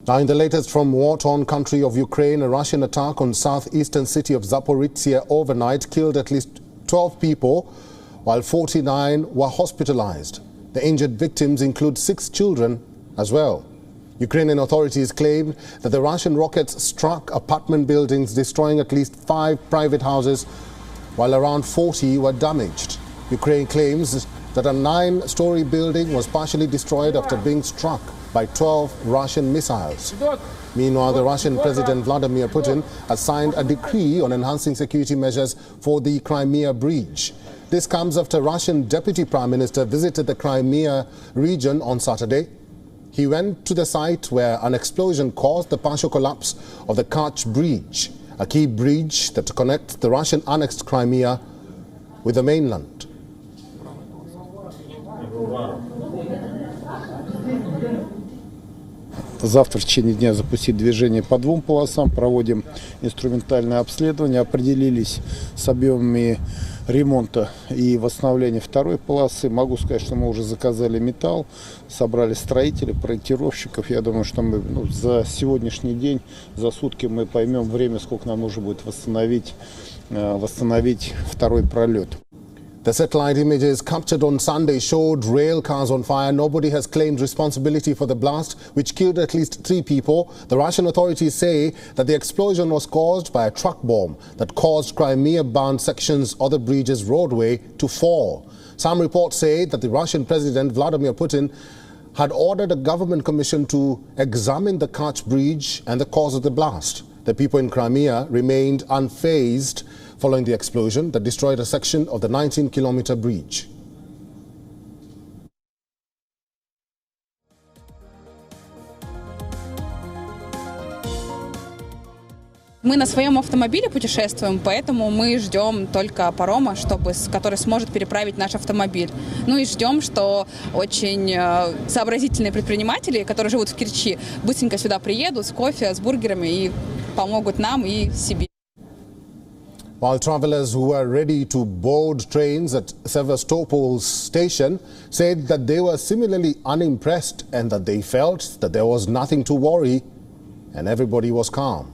Now, in the latest from war-torn country of Ukraine, a Russian attack on southeastern city of Zaporizhzhia overnight killed at least 12 people, while 49 were hospitalized. The injured victims include 6 children as well. Ukrainian authorities claimed that the Russian rockets struck apartment buildings, destroying at least 5 private houses, while around 40 were damaged. Ukraine claims that a 9-story building was partially destroyed after being struck by 12 Russian missiles. Meanwhile, the Russian President Vladimir Putin has signed a decree on enhancing security measures for the Crimea Bridge. This comes after Russian Deputy Prime Minister visited the Crimea region on Saturday. He went to the site where an explosion caused the partial collapse of the Kerch Bridge, a key bridge that connects the Russian-annexed Crimea with the mainland. Завтра в течение дня запустить движение по 2 полосам, проводим инструментальное обследование, определились с объемами ремонта и восстановления 2-й полосы. Могу сказать, что мы уже заказали металл, собрали строителей, проектировщиков. Я думаю, что мы за сегодняшний день, за сутки мы поймем время, сколько нам нужно будет восстановить 2-й пролет. The satellite images captured on Sunday showed rail cars on fire. Nobody has claimed responsibility for the blast, which killed at least 3 people. The Russian authorities say that the explosion was caused by a truck bomb that caused Crimea-bound sections of the bridge's roadway to fall. Some reports say that the Russian President Vladimir Putin had ordered a government commission to examine the Kerch Bridge and the cause of the blast. The people in Crimea remained unfazed following the explosion that destroyed a section of the 19-kilometer bridge. Мы на своем автомобиле путешествуем, поэтому мы ждем только парома, который сможет переправить наш автомобиль. Ну и ждем, что очень сообразительные предприниматели, которые живут в Керчи, быстренько сюда приедут с кофе, с бургерами и помогут нам и себе. While travelers who were ready to board trains at Sevastopol station said that they were similarly unimpressed and that they felt that there was nothing to worry and everybody was calm.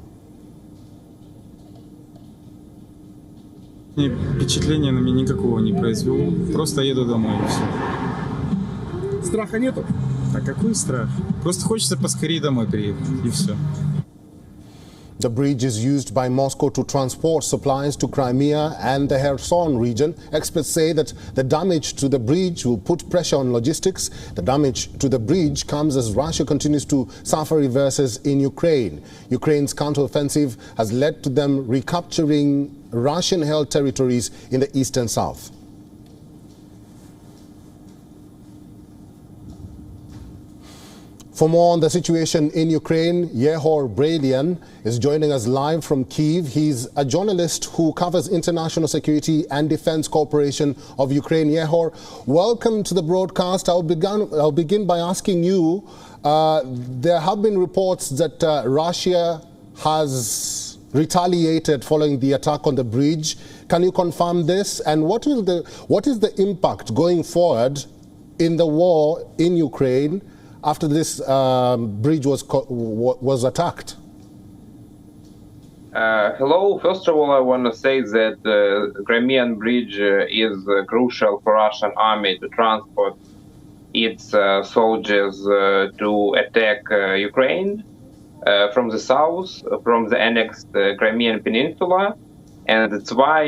Впечатления на меня никакого не произвело. Просто еду домой и все. Страха нету? А какой страх? Просто хочется поскорее домой приехать и все. The bridge is used by Moscow to transport supplies to Crimea and the Kherson region. Experts say that the damage to the bridge will put pressure on logistics. The damage to the bridge comes as Russia continues to suffer reverses in Ukraine. Ukraine's counteroffensive has led to them recapturing Russian-held territories in the eastern south. For more on the situation in Ukraine, Yehor Brelian is joining us live from Kyiv. He's a journalist who covers international security and defense cooperation of Ukraine. Yehor, welcome to the broadcast. I'll begin by asking you, there have been reports that Russia has retaliated following the attack on the bridge. Can you confirm this? And what is the impact going forward in the war in Ukraine after this bridge was attacked? Hello. First of all, I want to say that the Crimean bridge is crucial for Russian army to transport its soldiers to attack Ukraine from the south, from the annexed Crimean Peninsula. And that's why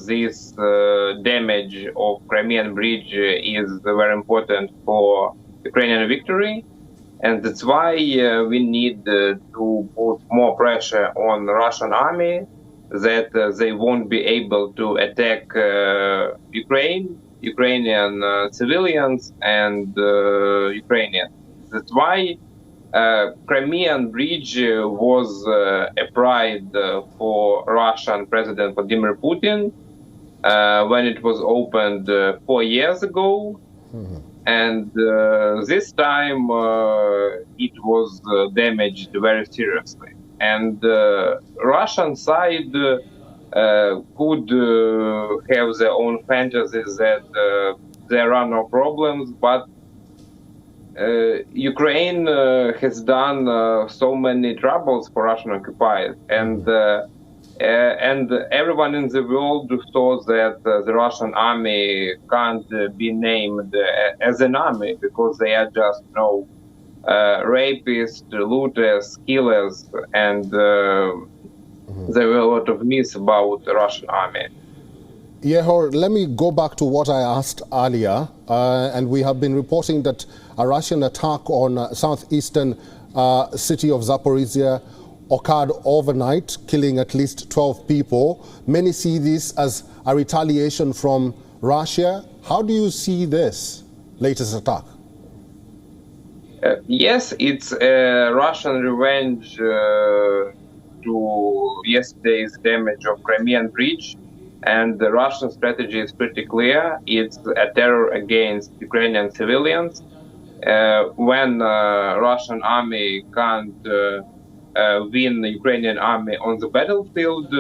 this damage of Crimean bridge is very important for Ukrainian victory, and that's why we need to put more pressure on the Russian army that they won't be able to attack Ukrainian civilians and Ukrainians. That's why Crimean bridge was a pride for Russian President Vladimir Putin when it was opened 4 years ago. Mm-hmm. And this time it was damaged very seriously. And Russian side could have their own fantasies that there are no problems, but Ukraine has done so many troubles for Russian occupiers, and everyone in the world thought that the Russian army can't be named as an army because they are just rapists, looters, killers, and there were a lot of myths about the Russian army. Yehor, let me go back to what I asked earlier, and we have been reporting that a Russian attack on southeastern city of Zaporizhzhia occurred overnight, killing at least 12 people. Many see this as a retaliation from Russia. How do you see this latest attack? Yes, it's a Russian revenge to yesterday's damage of Crimean Bridge. And the Russian strategy is pretty clear. It's a terror against Ukrainian civilians. When Russian army can't win the Ukrainian army on the battlefield,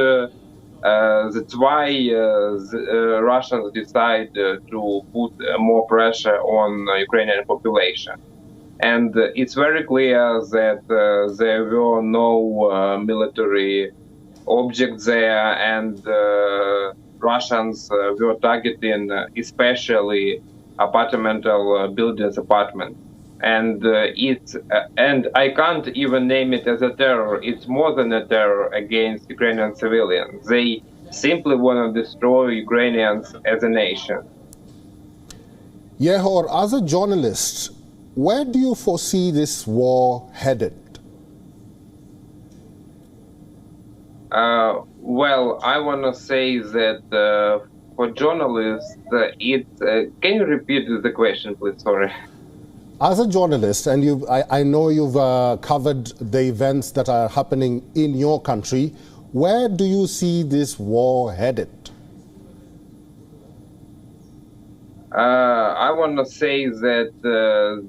that's why the Russians decide to put more pressure on the Ukrainian population. And it's very clear that there were no military objects there, and Russians were targeting especially apartmental buildings, apartments. And and I can't even name it as a terror. It's more than a terror against Ukrainian civilians. They simply want to destroy Ukrainians as a nation. Yehor, as a journalist, where do you foresee this war headed? Well, I want to say that for journalists, can you repeat the question, please? Sorry. As a journalist, and I know you've covered the events that are happening in your country, where do you see this war headed? I want to say that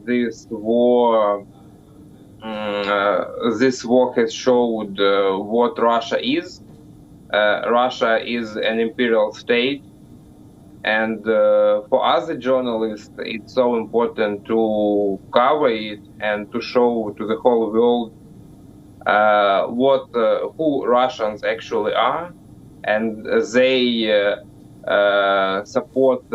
this war has showed what Russia is. Russia is an imperial state, and for us as journalists, it's so important to cover it and to show to the whole world who Russians actually are, and they support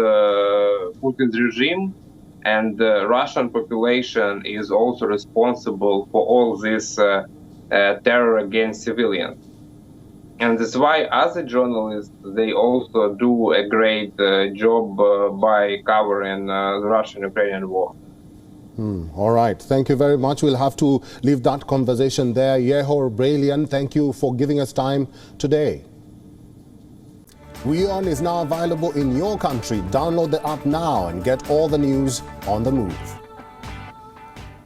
Putin's regime. And the Russian population is also responsible for all this terror against civilians. And that's why, as a journalist, they also do a great job by covering the Russian-Ukrainian war. All right. Thank you very much. We'll have to leave that conversation there. Yehor Brelian, thank you for giving us time today. WION is now available in your country. Download the app now and get all the news on the move.